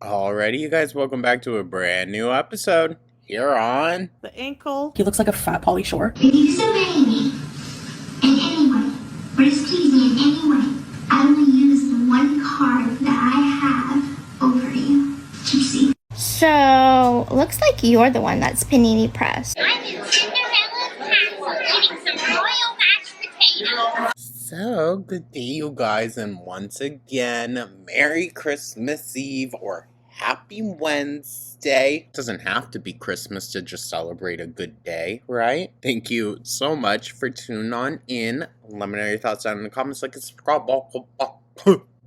Alrighty, you guys, welcome back to a brand new episode here on The ankle. He looks like a fat Pauly Shore. If you disobey me in any way, or displease me in any way, I will use the one card that I have over you. Gypsy. So, looks like you're the one that's panini pressed. I'm in Cinderella's castle eating some royal mashed potatoes. So, good day, you guys, and once again, Merry Christmas Eve or Happy Wednesday. Doesn't have to be Christmas to just celebrate a good day, right? Thank you so much for tuning on in. Let me know your thoughts down in the comments, like and subscribe.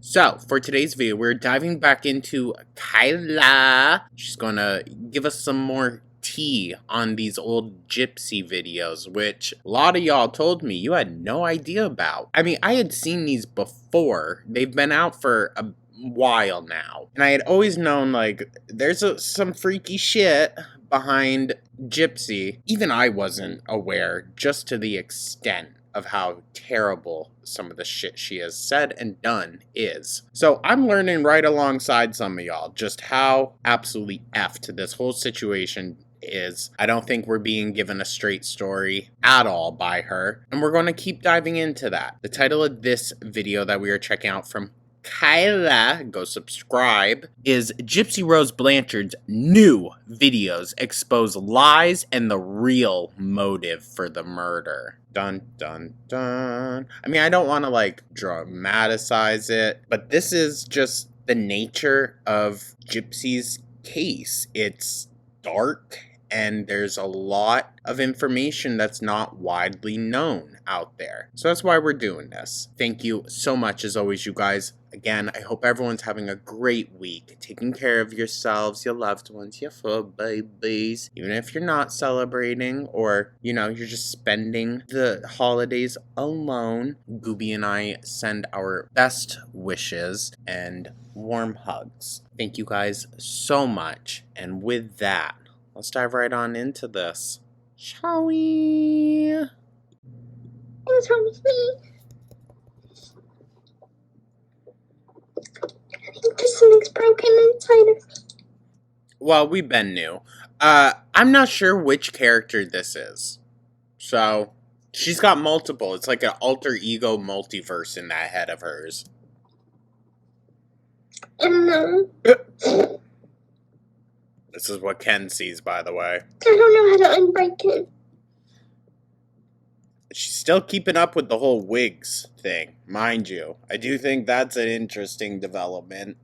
So, for today's video, we're diving back into Kyla. She's gonna give us some more tea on these old Gypsy videos, which a lot of y'all told me you had no idea about. I mean, I had seen these before. They've been out for a while now. And I had always known, like, there's some freaky shit behind Gypsy. Even I wasn't aware, just to the extent of how terrible some of the shit she has said and done is. So I'm learning right alongside some of y'all just how absolutely effed this whole situation is. I don't think we're being given a straight story at all by her, and we're going to keep diving into that. The title of this video that we are checking out from Kyla, go subscribe, is Gypsy-Rose Blanchard's new videos expose lies and the real motive for the murder. Dun dun dun. I mean, I don't want to like dramatize it, but this is just the nature of Gypsy's case. It's dark and there's a lot of information that's not widely known out there. So that's why we're doing this. Thank you so much as always, you guys. Again, I hope everyone's having a great week, taking care of yourselves, your loved ones, your fur babies. Even if you're not celebrating or, you know, you're just spending the holidays alone, Gooby and I send our best wishes and warm hugs. Thank you guys so much. And with that, let's dive right on into this. Shall we? What's wrong with me? I think there's something's broken inside of me. Well, we been new. I'm not sure which character this is. So, she's got multiple. It's like an alter ego multiverse in that head of hers. I don't know. This is what Ken sees, by the way. I don't know how to unbreak it. She's still keeping up with the whole wigs thing, mind you. I do think that's an interesting development.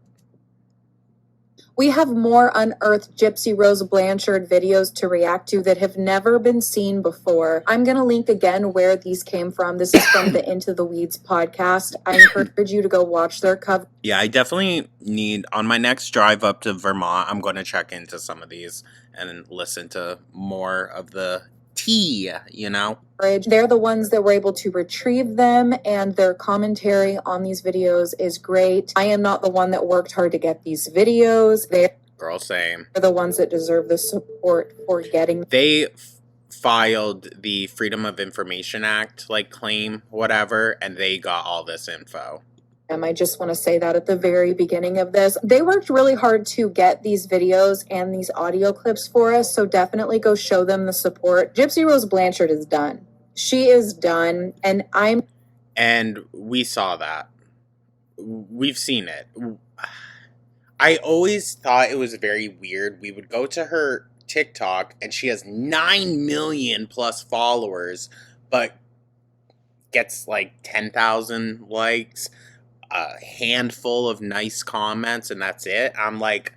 We have more unearthed Gypsy-Rose Blanchard videos to react to that have never been seen before. I'm going to link again where these came from. This is from the Into the Weeds podcast. I encourage you to go watch their cover. Yeah, I definitely need, on my next drive up to Vermont, I'm going to check into some of these and listen to more of the tea, you know? They're the ones that were able to retrieve them, and their commentary on these videos is great. I am not the one that worked hard to get these videos. They're Same. the ones that deserve the support for getting. They filed the Freedom of Information Act, like, claim, whatever, and they got all this info. I just want to say that at the very beginning of this. They worked really hard to get these videos and these audio clips for us, so definitely go show them the support. Gypsy-Rose Blanchard is done. She is done, and we saw that. We've seen it. I always thought it was very weird. We would go to her TikTok, and she has 9 million plus followers, but gets like 10,000 likes, a handful of nice comments, and that's it. I'm like,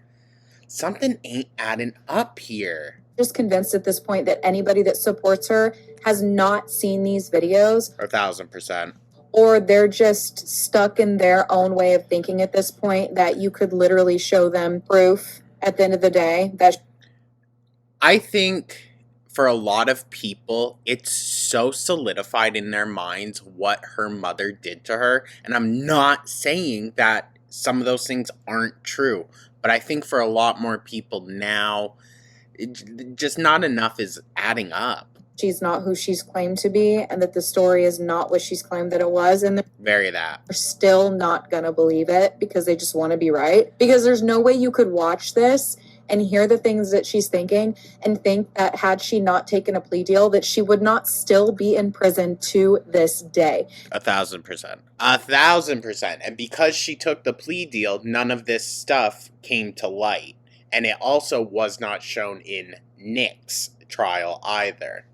something ain't adding up here. just convinced at this point that anybody that supports her has not seen these videos. 1,000%. Or they're just stuck in their own way of thinking at this point that you could literally show them proof at the end of the day. I think for a lot of people, it's so solidified in their minds what her mother did to her. And I'm not saying that some of those things aren't true, but I think for a lot more people now, just not enough is adding up. she's not who she's claimed to be and that the story is not what she's claimed that it was. And Very that. they're still not going to believe it because they just want to be right. Because there's no way you could watch this and hear the things that she's thinking and think that had she not taken a plea deal, that she would not still be in prison to this day. 1,000%. 1,000%. And because she took the plea deal, none of this stuff came to light. And it also was not shown in Nick's trial either.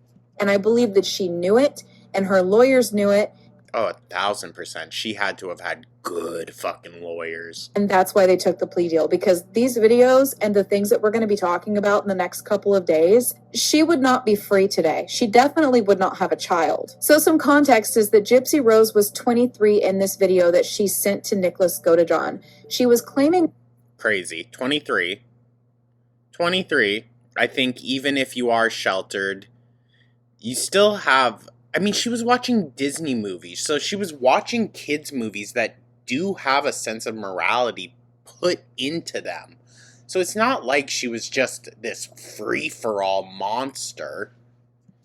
And I believe that she knew it and her lawyers knew it. Oh, 1,000%. She had to have had good fucking lawyers. And that's why they took the plea deal, because these videos and the things that we're going to be talking about in the next couple of days, she would not be free today. She definitely would not have a child. So some context is that Gypsy-Rose was 23 in this video that she sent to Nicholas Godejohn. She was claiming... Crazy. 23. 23. I think even if you are sheltered, you still have... I mean, she was watching Disney movies, so she was watching kids' movies that do have a sense of morality put into them. So it's not like she was just this free-for-all monster.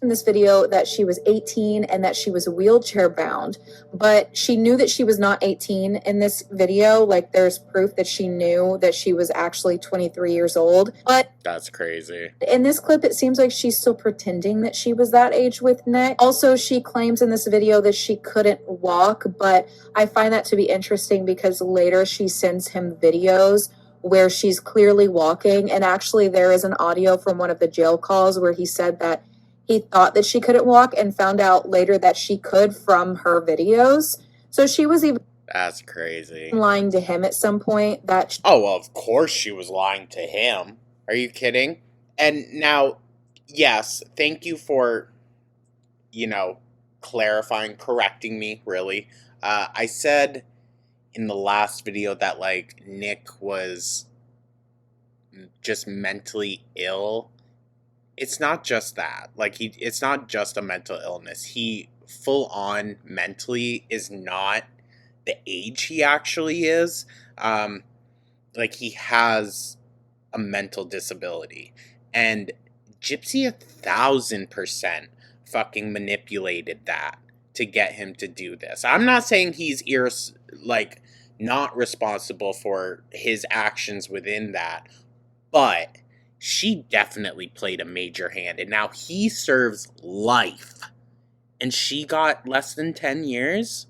In this video that she was 18 and that she was wheelchair bound, but she knew that she was not 18 in this video. Like, there's proof that she knew that she was actually 23 years old. But that's crazy. In this clip, it seems like she's still pretending that she was that age with Nick. Also, she claims in this video that she couldn't walk, but I find that to be interesting because later she sends him videos where she's clearly walking. And actually, there is an audio from one of the jail calls where he said that he thought that she couldn't walk and found out later that she could from her videos. So she was even... That's crazy. Lying to him at some point. Oh, well, of course she was lying to him. Are you kidding? And now, yes, thank you for, clarifying, correcting me, really. I said in the last video that, Nick was just mentally ill. It's not just that. It's not just a mental illness. He full on mentally is not the age he actually is. He has a mental disability. And Gypsy 1,000% fucking manipulated that to get him to do this. I'm not saying he's not responsible for his actions within that, but she definitely played a major hand, and now he serves life. And she got less than 10 years?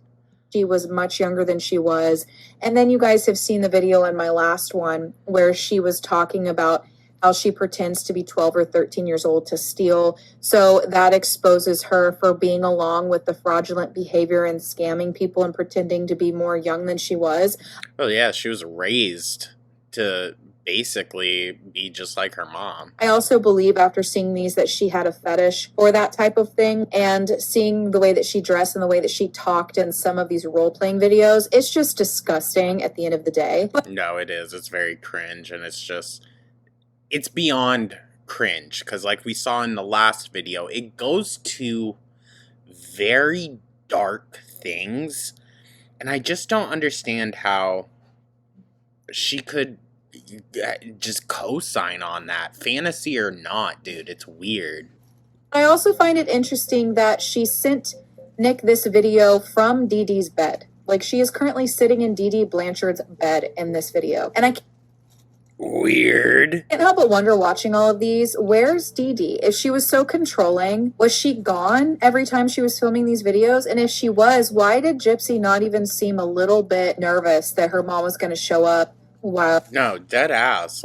She was much younger than she was. And then you guys have seen the video in my last one where she was talking about how she pretends to be 12 or 13 years old to steal. So that exposes her for being along with the fraudulent behavior and scamming people and pretending to be more young than she was. Oh yeah, she was raised to basically be just like her mom. I also believe after seeing these that she had a fetish for that type of thing, and seeing the way that she dressed and the way that she talked in some of these role-playing videos, it's just disgusting at the end of the day. No, it is. It's very cringe, and it's beyond cringe, because like we saw in the last video, it goes to very dark things, and I just don't understand how she could just co-sign on that, fantasy or not, dude. It's weird. I also find it interesting that she sent Nick this video from Dee Dee's bed. Like, she is currently sitting in Dee Dee Blanchard's bed in this video. And I weird. can't help but wonder, watching all of these, where's Dee Dee? If she was so controlling, was she gone every time she was filming these videos? And if she was, why did Gypsy not even seem a little bit nervous that her mom was going to show up? Wow. No, dead ass.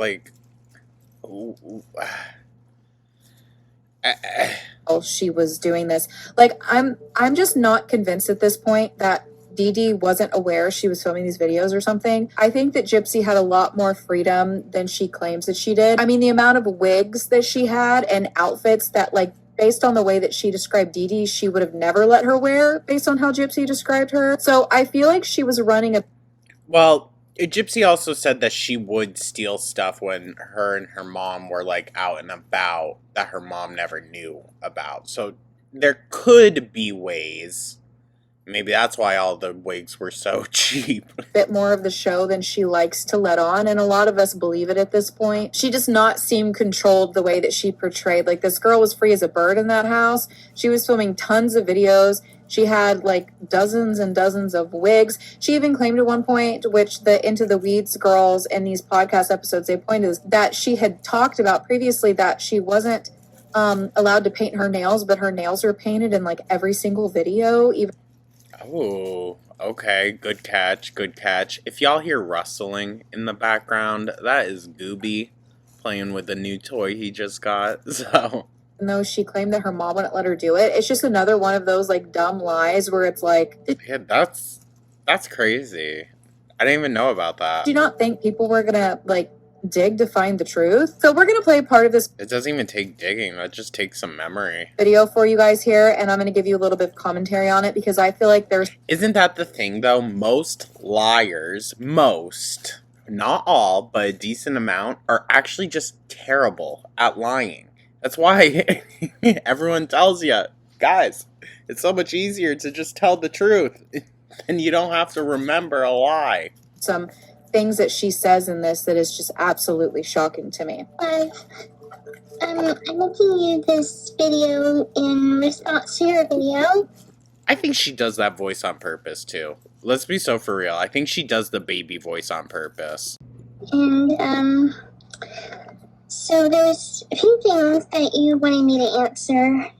She was doing this. Like, I'm just not convinced at this point that Dee Dee wasn't aware she was filming these videos or something. I think that Gypsy had a lot more freedom than she claims that she did. I mean, the amount of wigs that she had and outfits that, based on the way that she described Dee Dee, she would have never let her wear based on how Gypsy described her. So I feel like she was running a... Well, Gypsy also said that she would steal stuff when her and her mom were out and about that her mom never knew about. So there could be ways Maybe that's why all the wigs were so cheap. bit more of the show than she likes to let on, and a lot of us believe it at this point. She does not seem controlled the way that she portrayed. Like, this girl was free as a bird in that house. She was filming tons of videos. She had like dozens and dozens of wigs. She even claimed at one point, which the Into the Weeds girls in these podcast episodes, they pointed is that she had talked about previously that she wasn't allowed to paint her nails, but her nails were painted in like every single video. Even Oh, okay. Good catch. Good catch. If y'all hear rustling in the background, that is Gooby playing with the new toy he just got. So, though she claimed that her mom wouldn't let her do it, it's just another one of those like dumb lies where it's like, yeah, that's crazy. I didn't even know about that. do you not think people were gonna like dig to find the truth? So we're gonna play part of this It doesn't even take digging. That just takes some memory. video for you guys here, and I'm gonna give you a little bit of commentary on it because I feel like there's Isn't that the thing, though? Most liars, not all, but a decent amount, are actually just terrible at lying. That's why everyone tells you, guys, it's so much easier to just tell the truth. And you don't have to remember a lie. some things that she says in this that is just absolutely shocking to me. I'm making you this video in response to your video. I think she does that voice on purpose, too. Let's be so for real. I think she does the baby voice on purpose. And, so there's a few things that you wanted me to answer.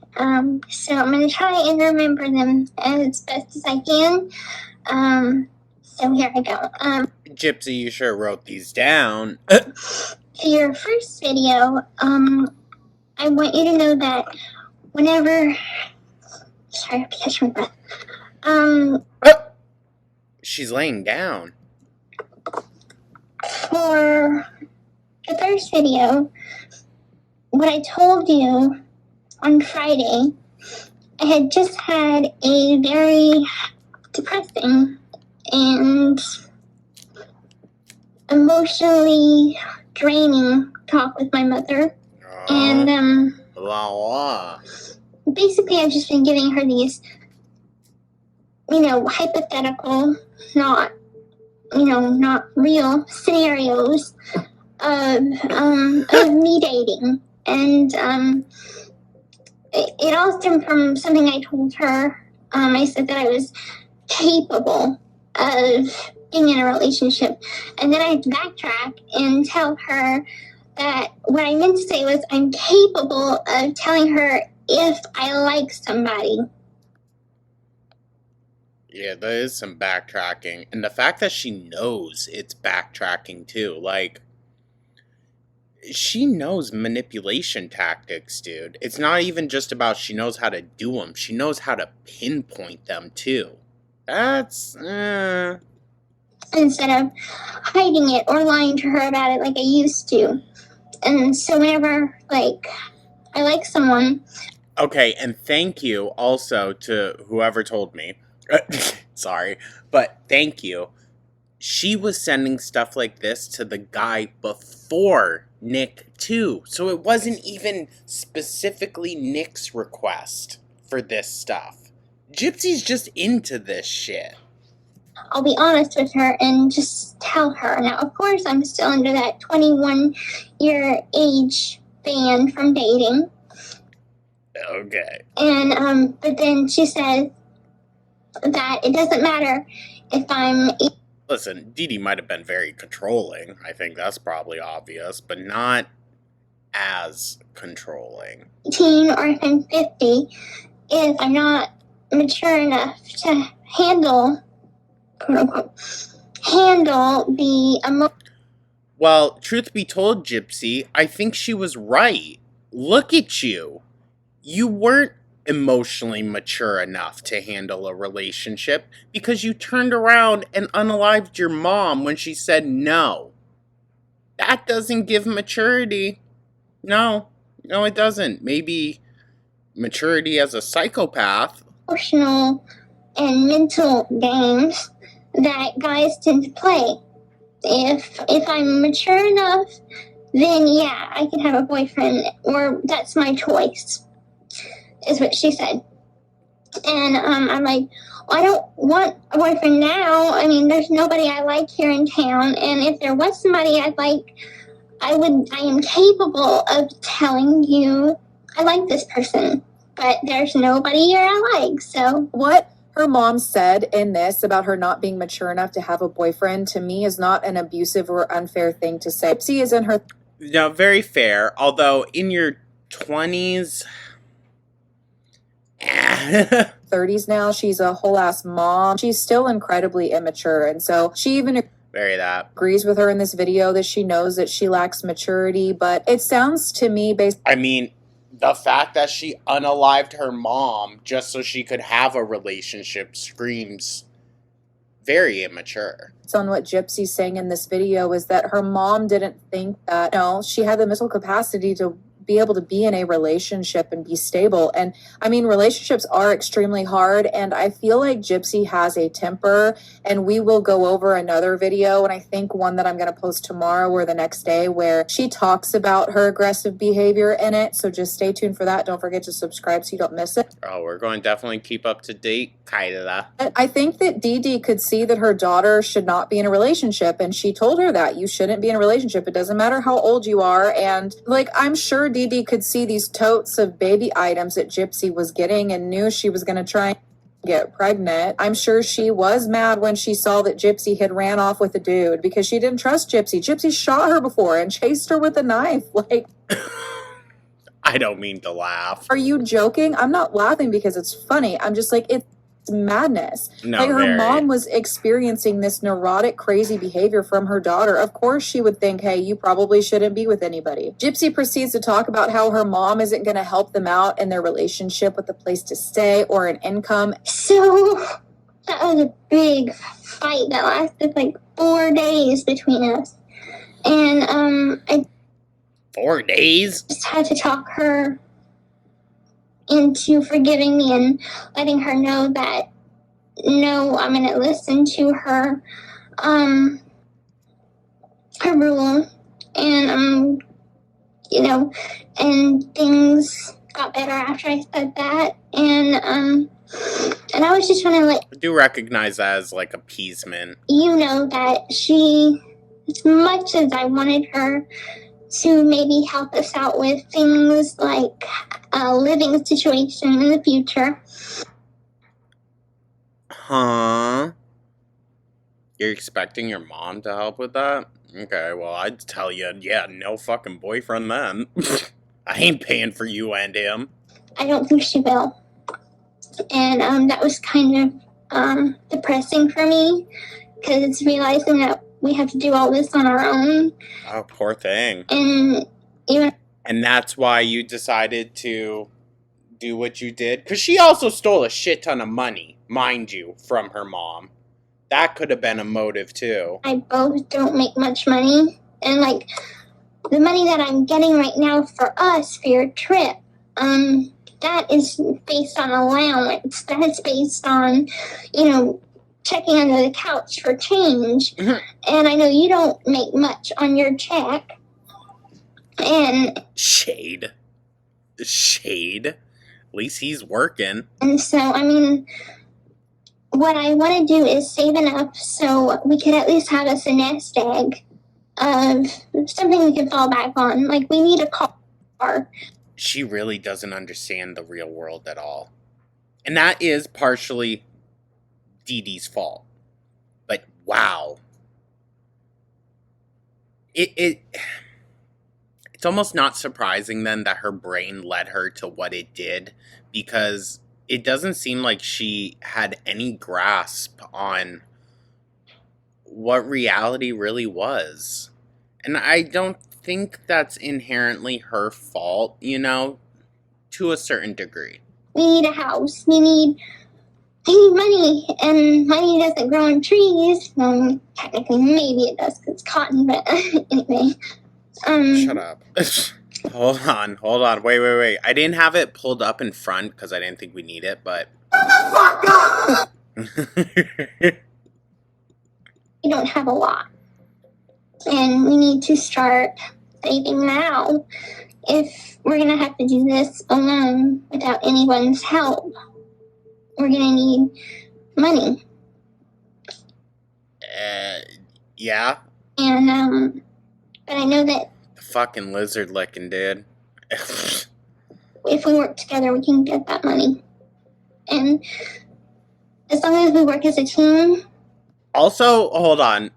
So I'm going to try and remember them as best as I can. So here I go. Gypsy, you sure wrote these down. For your first video, I want you to know that whenever... Sorry, I have to catch my breath. She's laying down. For the first video, what I told you on Friday, I had just had a very depressing and emotionally draining talk with my mother. And, La. basically I've just been giving her these, hypothetical, not real scenarios of me dating. And it all stemmed from something I told her. I said that I was capable of being in a relationship. And then I had to backtrack and tell her that what I meant to say was I'm capable of telling her if I like somebody. Yeah, there is some backtracking. And the fact that she knows it's backtracking, too. Like, she knows manipulation tactics, dude. It's not even just about she knows how to do them. She knows how to pinpoint them, too. That's, Instead of hiding it or lying to her about it like I used to. And so whenever, I like someone... Okay, and thank you also to whoever told me. Sorry, but thank you. She was sending stuff like this to the guy before Nick, too. So it wasn't even specifically Nick's request for this stuff. Gypsy's just into this shit. I'll be honest with her and just tell her. Now, of course, I'm still under that 21-year age ban from dating. Okay. And, but then she says that it doesn't matter if I'm... Listen, Dee Dee might have been very controlling. I think that's probably obvious, but not as controlling. 18 or if I'm 50, if I'm not mature enough to handle, quote unquote, handle the emotion. Well, truth be told, Gypsy, I think she was right. Look at you. You weren't emotionally mature enough to handle a relationship because you turned around and unalived your mom when she said no. That doesn't give maturity. No, it doesn't. Maybe maturity as a psychopath. Emotional and mental games that guys tend to play. If I'm mature enough, then yeah, I can have a boyfriend, or that's my choice, is what she said. And I'm like, I don't want a boyfriend now. I mean, there's nobody I like here in town, and if there was somebody I'd like, I am capable of telling you I like this person, but there's nobody here I like, so. What her mom said in this about her not being mature enough to have a boyfriend, to me, is not an abusive or unfair thing to say. Gypsy is in her No, very fair. Although in your 20s, 30s now, she's a whole ass mom. She's still incredibly immature, and so she even very that. agrees with her in this video that she knows that she lacks maturity. But it sounds to me, based I mean, the fact that she unalived her mom just so she could have a relationship screams very immature. on what Gypsy's saying in this video, is that her mom didn't think that, she had the mental capacity to be able to be in a relationship and be stable. And I mean, relationships are extremely hard, and I feel like Gypsy has a temper, and we will go over another video, and I think one that I'm going to post tomorrow or the next day, where she talks about her aggressive behavior in it. So just stay tuned for that. Don't forget to subscribe so you don't miss it. Oh, we're going to definitely keep up to date, kinda. I think that Dee Dee could see that her daughter should not be in a relationship, and she told her that you shouldn't be in a relationship. It doesn't matter how old you are. And like, I'm sure Dee Dee could see these totes of baby items that Gypsy was getting and knew she was going to try and get pregnant. I'm sure she was mad when she saw that Gypsy had ran off with a dude, because she didn't trust Gypsy. Gypsy shot her before and chased her with a knife. Like, I don't mean to laugh. are you joking? I'm not laughing because it's funny. I'm just like, it's madness. No, like, her very. mom was experiencing this neurotic, crazy behavior from her daughter. Of course she would think, hey, you probably shouldn't be with anybody. Gypsy proceeds to talk about how her mom isn't going to help them out in their relationship with a place to stay or an income. So that was a big fight that lasted like 4 days between us. And I 4 days? just had to talk her into forgiving me and letting her know that, no, I'm going to listen to her rule. And, and things got better after I said that. And I was just trying to I do recognize that as like appeasement. that she, as much as I wanted her to maybe help us out with things like a living situation in the future. Huh? You're expecting your mom to help with that? Okay, well, I'd tell you, yeah, no fucking boyfriend then. I ain't paying for you and him. I don't think she will. And that was kind of depressing for me, because it's realizing that we have to do all this on our own. Oh, poor thing. And that's why you decided to do what you did? Because she also stole a shit ton of money, mind you, from her mom. That could have been a motive, too. I both don't make much money. And, like, the money that I'm getting right now for us, for your trip, that is based on allowance. That is based on, checking under the couch for change. Mm-hmm. And I know you don't make much on your check. And Shade. At least he's working. And so, I mean, what I want to do is save enough so we could at least have us a nest egg of something we can fall back on. Like, we need a car. She really doesn't understand the real world at all. And that is partially Dee Dee's fault. But wow. It's almost not surprising then that her brain led her to what it did, because it doesn't seem like she had any grasp on what reality really was. And I don't think that's inherently her fault, to a certain degree. We need a house. We need money, and money doesn't grow on trees. Technically, maybe it does because it's cotton, but anyway. Shut up. Hold on. Wait. I didn't have it pulled up in front because I didn't think we need it, but... Fuck up! We don't have a lot. And we need to start saving now. If we're going to have to do this alone without anyone's help, we're going to need money. Yeah? And, but I know that The fucking lizard licking dude. if we work together, we can get that money. And as long as we work as a team. Also, hold on.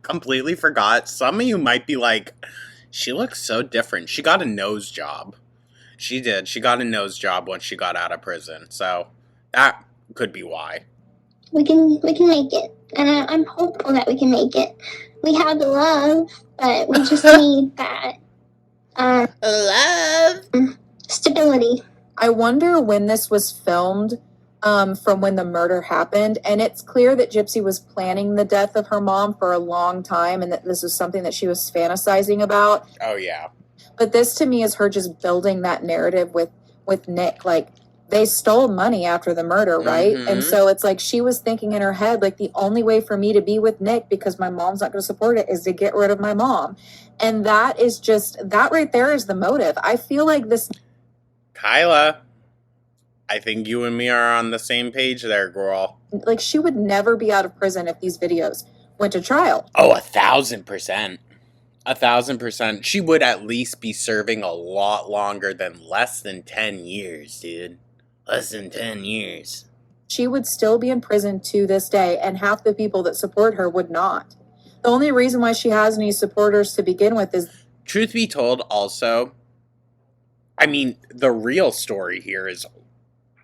Completely forgot. Some of you might be like, she looks so different. She got a nose job. She did. She got a nose job once she got out of prison. So that could be why. We can make it. And I'm hopeful that we can make it. We have the love, but we just need that love stability. I wonder when this was filmed, from when the murder happened. And it's clear that Gypsy was planning the death of her mom for a long time and that this was something that she was fantasizing about. Oh, yeah. But this to me is her just building that narrative with Nick. Like, they stole money after the murder, right? Mm-hmm. And so it's like she was thinking in her head, like, the only way for me to be with Nick because my mom's not going to support it is to get rid of my mom. And that is just, that right there is the motive. I feel like this... Kyla, I think you and me are on the same page there, girl. Like, she would never be out of prison if these videos went to trial. Oh, 1,000%. 1,000%. She would at least be serving a lot longer than less than 10 years, dude. Less than 10 years. She would still be in prison to this day, and half the people that support her would not. The only reason why she has any supporters to begin with is... Truth be told, also, I mean, the real story here is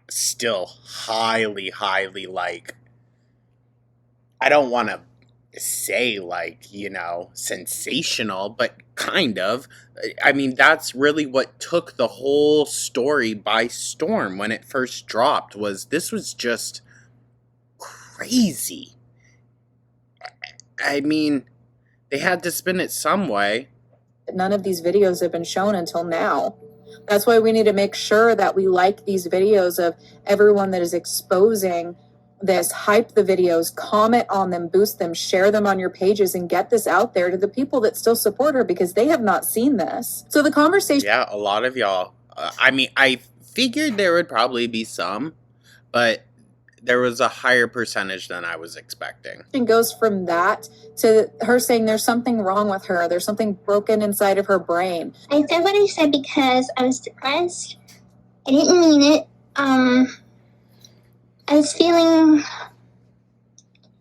still highly, like, I don't want to say, like, you know, sensational, but kind of. I mean, that's really what took the whole story by storm when it first dropped. This was just crazy. I mean, they had to spin it some way. None of these videos have been shown until now. That's why we need to make sure that we like these videos of everyone that is exposing this, hype the videos, comment on them, boost them, share them on your pages, and get this out there to the people that still support her because they have not seen this. So the conversation... Yeah, a lot of y'all. I mean, I figured there would probably be some, but there was a higher percentage than I was expecting. It goes from that to her saying there's something wrong with her. There's something broken inside of her brain. I said what I said because I was depressed. I didn't mean it. I was feeling...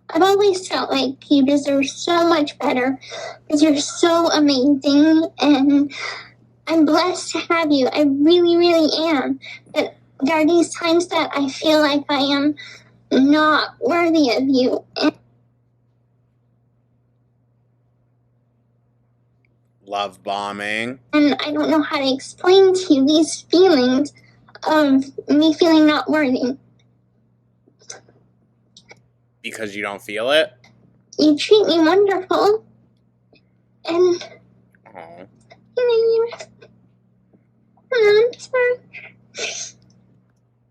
I've always felt like you deserve so much better because you're so amazing, and I'm blessed to have you. I really, really am. But there are these times that I feel like I am not worthy of you. Love bombing. And I don't know how to explain to you these feelings of me feeling not worthy. Because you don't feel it? You treat me wonderful. And... Oh. I'm sorry.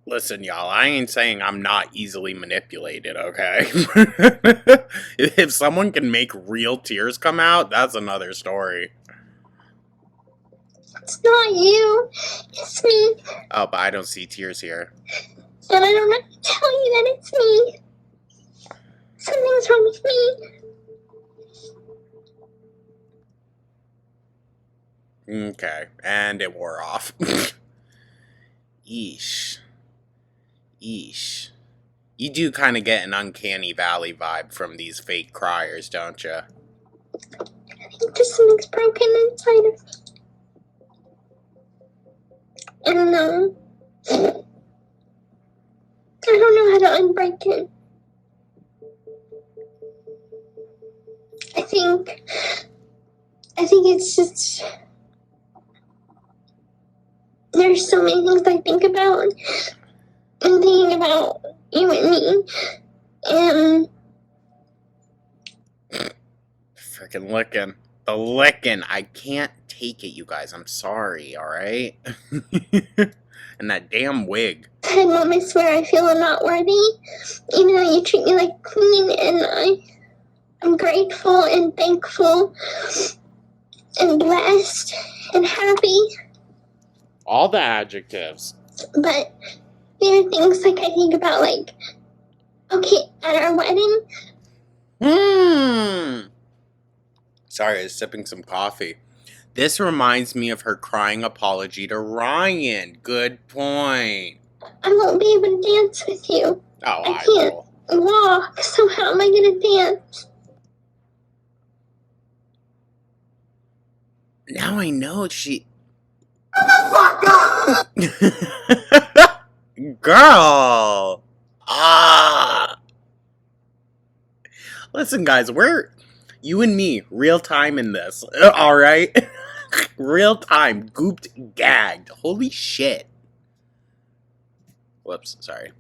Listen, y'all, I ain't saying I'm not easily manipulated, okay? If someone can make real tears come out, that's another story. It's not you. It's me. Oh, but I don't see tears here. And I don't have to tell you that it's me. Something's wrong with me. Okay, and it wore off. Eesh. Eesh. You do kind of get an uncanny valley vibe from these fake criers, don't you? I think just something's broken inside of me. And, I don't know how to unbreak it. I think it's just... There's so many things I think about. I'm thinking about you and me. And... Freaking licking. The licking. I can't take it, you guys. I'm sorry, alright? And that damn wig. I had moments where I feel I'm not worthy, even though you treat me like a queen, and I'm grateful and thankful and blessed and happy. All the adjectives. But there are things like I think about, like, okay, at our wedding. Sorry, I was sipping some coffee. This reminds me of her crying apology to Ryan. Good point. I won't be able to dance with you. Oh, I can't walk, so how am I gonna dance? Now I know she... Fuck up! Girl! Listen, guys, we're... You and me, real time in this. Alright? Real time. Gooped, gagged. Holy shit. Whoops, sorry.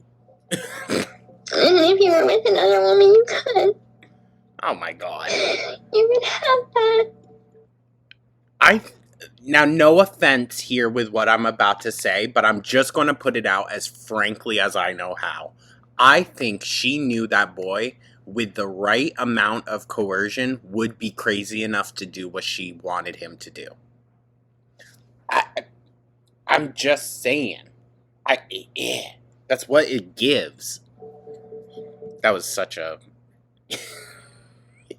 And if you were with another woman, you could. Oh my god. You could have that. Now, no offense here with what I'm about to say, but I'm just going to put it out as frankly as I know how. I think she knew that boy, with the right amount of coercion, would be crazy enough to do what she wanted him to do. I'm just saying. That's what it gives. That was such a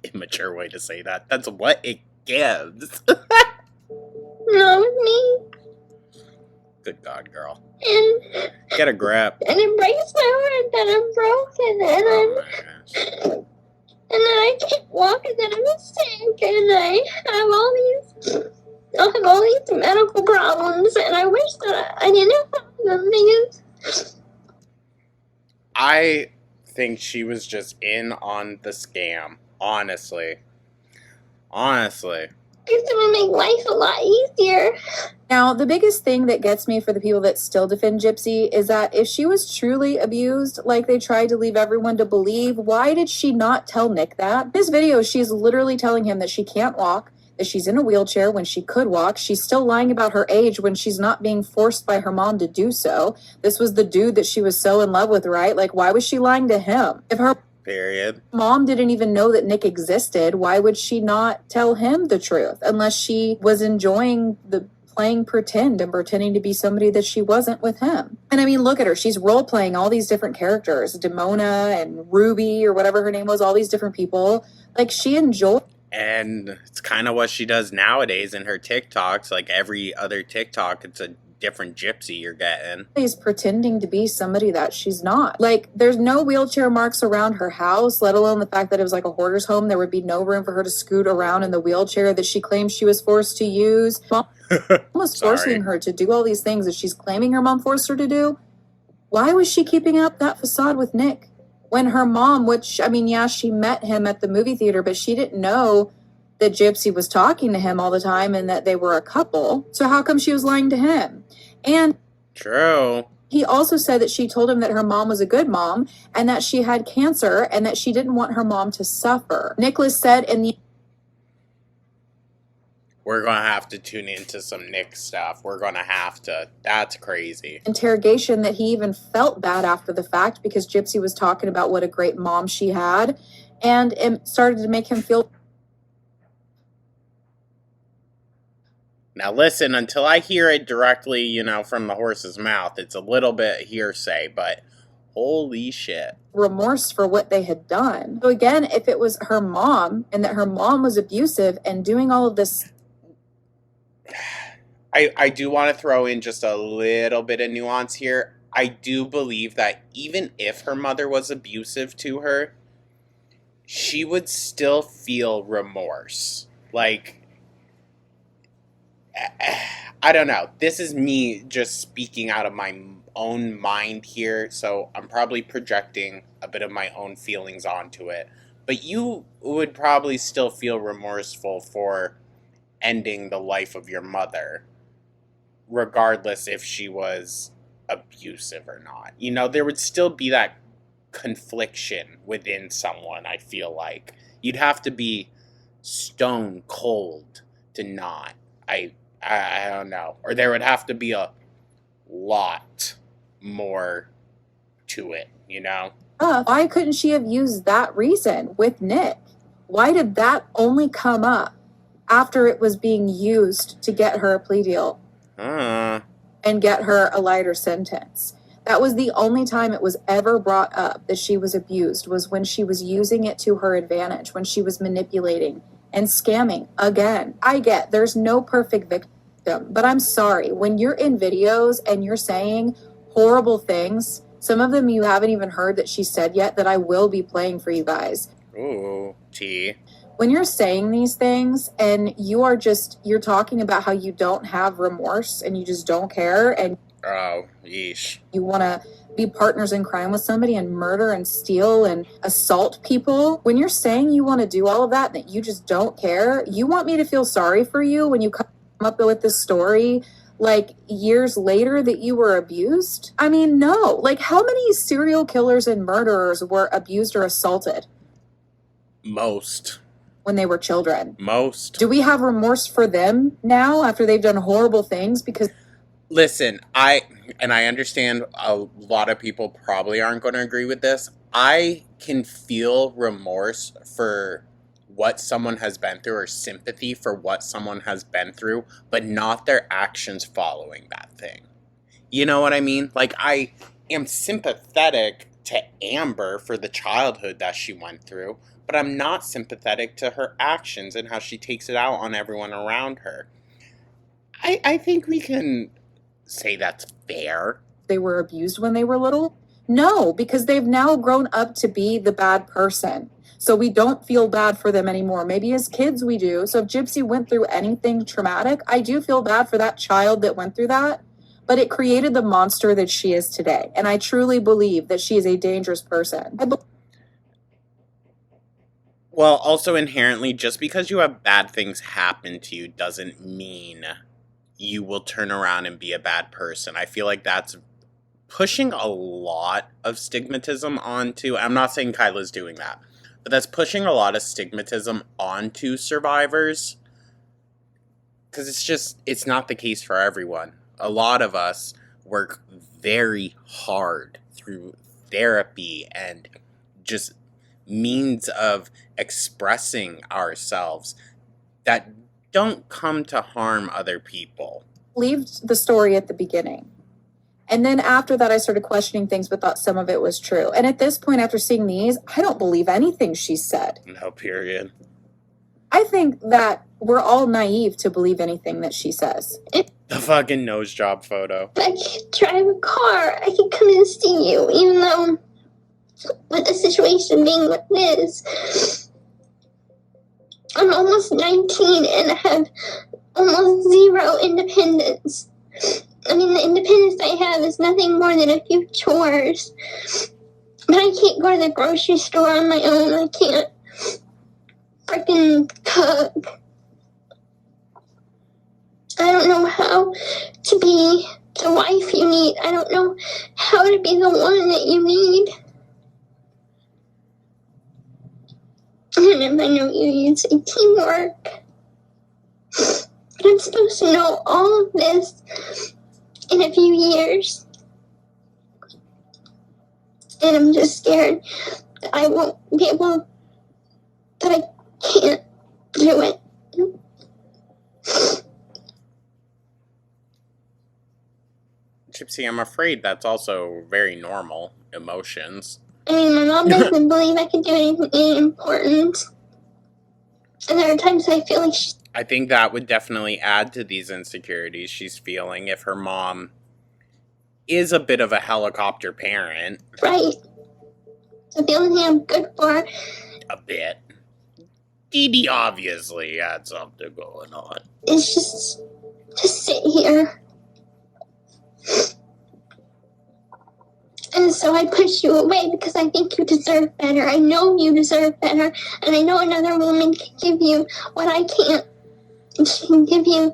immature way to say that. That's what it gives. Not with me. Good God, girl. And Get a grip. and it breaks my heart that I'm broken and Oh my gosh. and that I can't walk and that I'm sick and I have all these medical problems and I wish that I didn't have them because I think she was just in on the scam. Honestly. it would make life a lot easier. Now, the biggest thing that gets me for the people that still defend Gypsy is that if she was truly abused, like they tried to leave everyone to believe, why did she not tell Nick that? In this video, she's literally telling him that she can't walk, that she's in a wheelchair when she could walk. She's still lying about her age when she's not being forced by her mom to do so. This was the dude that she was so in love with, right? Like, why was she lying to him? If her Period. mom didn't even know that Nick existed, why would she not tell him the truth? Unless she was enjoying the playing pretend and pretending to be somebody that she wasn't with him. And I mean, look at her. She's role-playing all these different characters. Demona and Ruby or whatever her name was, all these different people. Like, she enjoyed. And it's kind of what she does nowadays in her TikToks. Like every other TikTok, it's a different Gypsy you're getting. She's pretending to be somebody that she's not. Like, there's no wheelchair marks around her house, let alone the fact that it was like a hoarder's home. There would be no room for her to scoot around in the wheelchair that she claims she was forced to use. Mom was forcing her to do all these things that she's claiming her mom forced her to do. Why was she keeping up that facade with Nick? When her mom, which, I mean, yeah, she met him at the movie theater, but she didn't know that Gypsy was talking to him all the time and that they were a couple. So how come she was lying to him? And True. he also said that she told him that her mom was a good mom and that she had cancer and that she didn't want her mom to suffer. Nicholas said in the We're going to have to tune into some Nick stuff. We're going to have to. That's crazy. interrogation that he even felt bad after the fact because Gypsy was talking about what a great mom she had, and it started to make him feel. Now listen, until I hear it directly, from the horse's mouth, it's a little bit hearsay, but holy shit. Remorse for what they had done. So again, if it was her mom and that her mom was abusive and doing all of this. I do want to throw in just a little bit of nuance here. I do believe that even if her mother was abusive to her, she would still feel remorse. Like, I don't know. This is me just speaking out of my own mind here, so I'm probably projecting a bit of my own feelings onto it. But you would probably still feel remorseful for ending the life of your mother, regardless if she was abusive or not. There would still be that confliction within someone, I feel like. You'd have to be stone cold to not. I don't know. Or there would have to be a lot more to it, Why couldn't she have used that reason with Nick? Why did that only come up after it was being used to get her a plea deal and get her a lighter sentence? That was the only time it was ever brought up that she was abused, was when she was using it to her advantage, when she was manipulating and scamming. Again, I get there's no perfect victim, but I'm sorry, when you're in videos and you're saying horrible things, some of them you haven't even heard that she said yet, that I will be playing for you guys. Ooh, tea. When you're saying these things and you're talking about how you don't have remorse and you just don't care and Oh, yeesh. you want to be partners in crime with somebody and murder and steal and assault people, when you're saying you want to do all of that and that you just don't care, you want me to feel sorry for you when you come up with this story like years later that you were abused? I mean, no. Like, how many serial killers and murderers were abused or assaulted? Most. When they were children. Most. Do we have remorse for them now after they've done horrible things? Because listen, I understand a lot of people probably aren't going to agree with this. I can feel remorse for what someone has been through or sympathy for what someone has been through, but not their actions following that thing. You know what I mean? Like, I am sympathetic to Amber for the childhood that she went through, but I'm not sympathetic to her actions and how she takes it out on everyone around her. I think we can say that's fair. They were abused when they were little? No, because they've now grown up to be the bad person. So we don't feel bad for them anymore. Maybe as kids we do. So if Gypsy went through anything traumatic, I do feel bad for that child that went through that. But it created the monster that she is today. And I truly believe that she is a dangerous person. Well, also inherently, just because you have bad things happen to you doesn't mean you will turn around and be a bad person. I feel like that's pushing a lot of stigmatism onto, I'm not saying Kyla's doing that, but that's pushing a lot of stigmatism onto survivors. Because it's not the case for everyone. A lot of us work very hard through therapy and just means of expressing ourselves that don't come to harm other people. Believed the story at the beginning. And then after that, I started questioning things, but thought some of it was true. And at this point, after seeing these, I don't believe anything she said. No, period. I think that we're all naive to believe anything that she says. The fucking nose job photo. If I could drive a car, I could come and see you, even though with the situation being what it is. I'm almost 19 and I have almost zero independence. I mean, the independence I have is nothing more than a few chores. But I can't go to the grocery store on my own. I can't freaking cook. I don't know how to be the wife you need. I don't know how to be the one that you need. And I know you say teamwork. But I'm supposed to know all of this in a few years. And I'm just scared that I won't be able, that I can't do it. Gypsy, I'm afraid that's also very normal emotions. I mean, my mom doesn't believe I can do anything important. And there are times I feel like I think that would definitely add to these insecurities she's feeling if her mom is a bit of a helicopter parent. Right. So the only thing I'm good for. A bit. Dee Dee obviously had something going on. It's just to sit here. And so I push you away because I think you deserve better. I know you deserve better. And I know another woman can give you what I can't. And she can't give you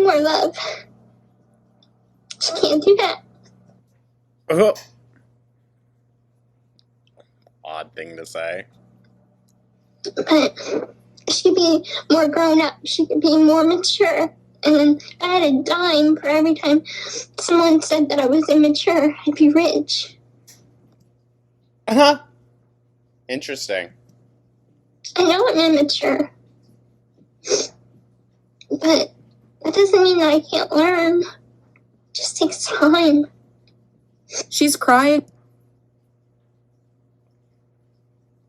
more love. She can't do that. Odd thing to say. But she could be more grown up. She could be more mature. And I had a dime for every time someone said that I was immature. I'd be rich. Interesting. I know I'm immature. But that doesn't mean that I can't learn. just takes time. She's crying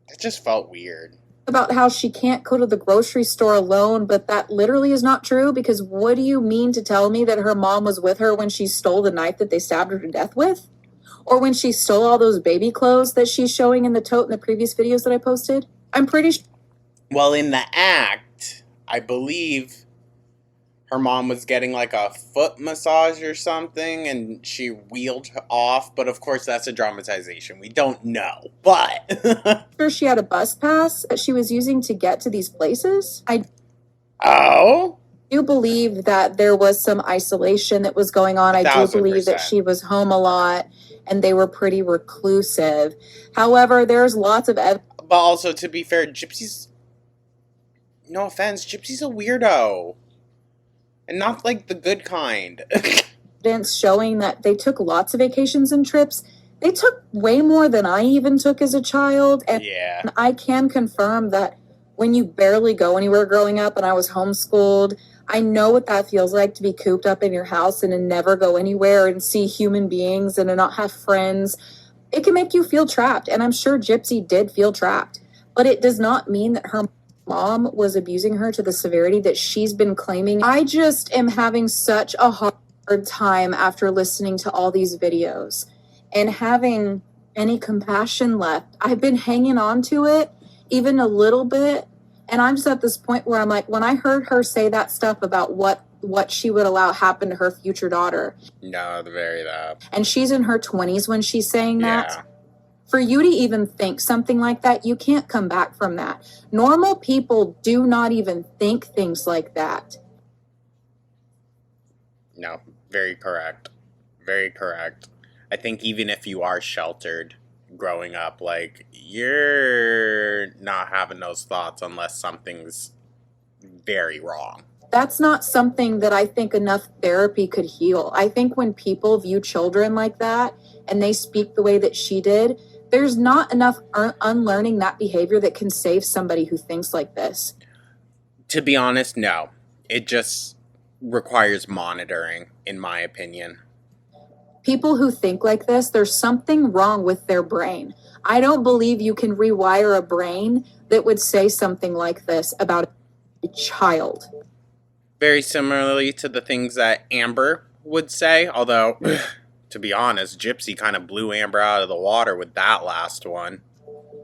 It just felt weird. about how she can't go to the grocery store alone, but that literally is not true, because what do you mean to tell me that her mom was with her when she stole the knife that they stabbed her to death with? Or when she stole all those baby clothes that she's showing in the tote in the previous videos that I posted? I'm pretty sure. Well, in the act, I believe her mom was getting like a foot massage or something, and she wheeled off. But of course, that's a dramatization. We don't know. But Sure she had a bus pass that she was using to get to these places. I oh, do believe that there was some isolation that was going on. I do believe that 1000%. she was home a lot and they were pretty reclusive. However, there's lots of But also, to be fair, Gypsy's, no offense, Gypsy's a weirdo. And not like the good kind. evidence showing that they took lots of vacations and trips. They took way more than I even took as a child. And Yeah. I can confirm that when you barely go anywhere growing up, and I was homeschooled, I know what that feels like, to be cooped up in your house and to never go anywhere and see human beings and to not have friends. It can make you feel trapped, and I'm sure Gypsy did feel trapped. But it does not mean that her mom was abusing her to the severity that she's been claiming. I just am having such a hard time after listening to all these videos and having any compassion left. I've been hanging on to it even a little bit, and I'm just at this point where I'm like, when I heard her say that stuff about what she would allow happen to her future daughter. No, the very that. And she's in her 20s when she's saying that. Yeah. For you to even think something like that, you can't come back from that. Normal people do not even think things like that. No, very correct. Very correct. I think even if you are sheltered growing up, like, you're not having those thoughts unless something's very wrong. That's not something that I think enough therapy could heal. I think when people view children like that and they speak the way that she did, there's not enough unlearning that behavior that can save somebody who thinks like this. To be honest, no. It just requires monitoring, in my opinion. People who think like this, there's something wrong with their brain. I don't believe you can rewire a brain that would say something like this about a child. Very similarly to the things that Amber would say, although, to be honest, Gypsy kind of blew Amber out of the water with that last one.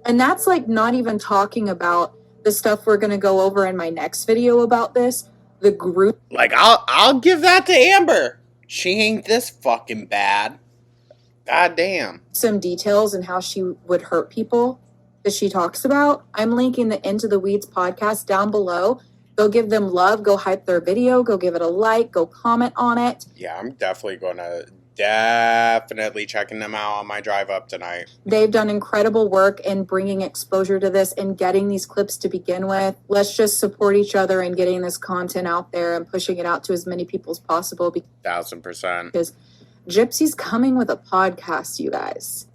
And that's like not even talking about the stuff we're going to go over in my next video about this. The group. Like, I'll give that to Amber. She ain't this fucking bad. God damn. Some details and how she would hurt people that she talks about. I'm linking the Into the Weeds podcast down below. Go give them love. Go hype their video. Go give it a like. Go comment on it. Yeah, I'm definitely checking them out on my drive up tonight. They've done incredible work in bringing exposure to this and getting these clips to begin with. Let's just support each other in getting this content out there and pushing it out to as many people as possible. 1000%. Because Gypsy's coming with a podcast, you guys.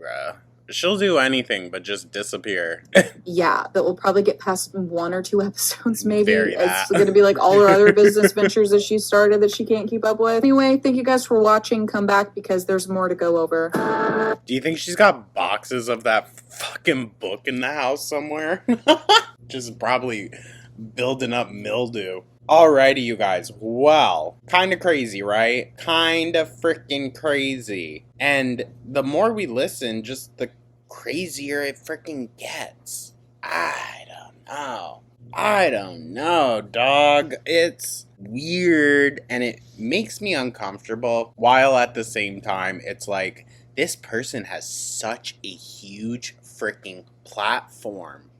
Bruh. She'll do anything but just disappear. Yeah, that will probably get past 1 or 2 episodes, maybe. Very It's that. going to be like all her other business ventures that she started that she can't keep up with. Anyway, thank you guys for watching. Come back because there's more to go over. Do you think she's got boxes of that fucking book in the house somewhere? Just probably building up mildew. Alrighty, you guys. Well, kind of crazy, right? Kind of freaking crazy. And the more we listen, just the crazier it freaking gets. I don't know, dog. It's weird and it makes me uncomfortable, while at the same time, it's like, this person has such a huge freaking platform.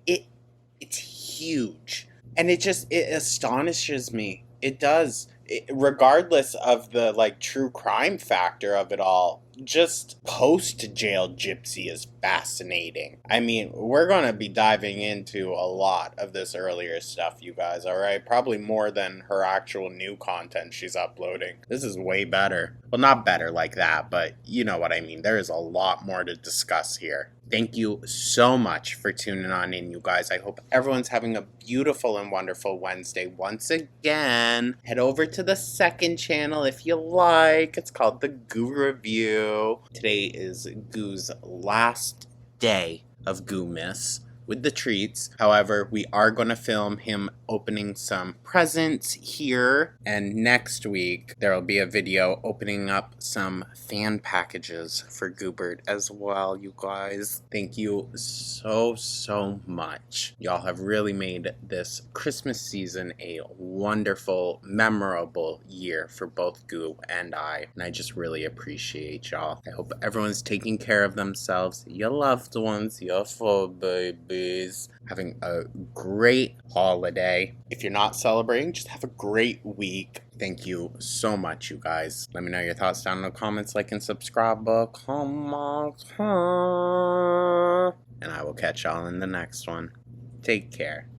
It's huge. And it astonishes me. It does. Regardless of the, like, true crime factor of it all, just post-jail Gypsy is fascinating. I mean, we're going to be diving into a lot of this earlier stuff, you guys, alright? Probably more than her actual new content she's uploading. This is way better. Well, not better like that, but you know what I mean. There is a lot more to discuss here. Thank you so much for tuning on in, you guys. I hope everyone's having a beautiful and wonderful Wednesday. Once again, head over to the second channel if you like. It's called The Goo Review. Today is Goo's last day of Goo-Miss with the treats. However, we are going to film him opening some presents here, and next week there will be a video opening up some fan packages for Goobert as well, you guys. Thank you so much. Y'all have really made this Christmas season a wonderful, memorable year for both Goo and I just really appreciate y'all. I hope everyone's taking care of themselves, your loved ones, your fur babies, having a great holiday. If you're not celebrating, just have a great week. Thank you so much, you guys. Let me know your thoughts down in the comments, like and subscribe. Come on. And I will catch y'all in the next one. Take care.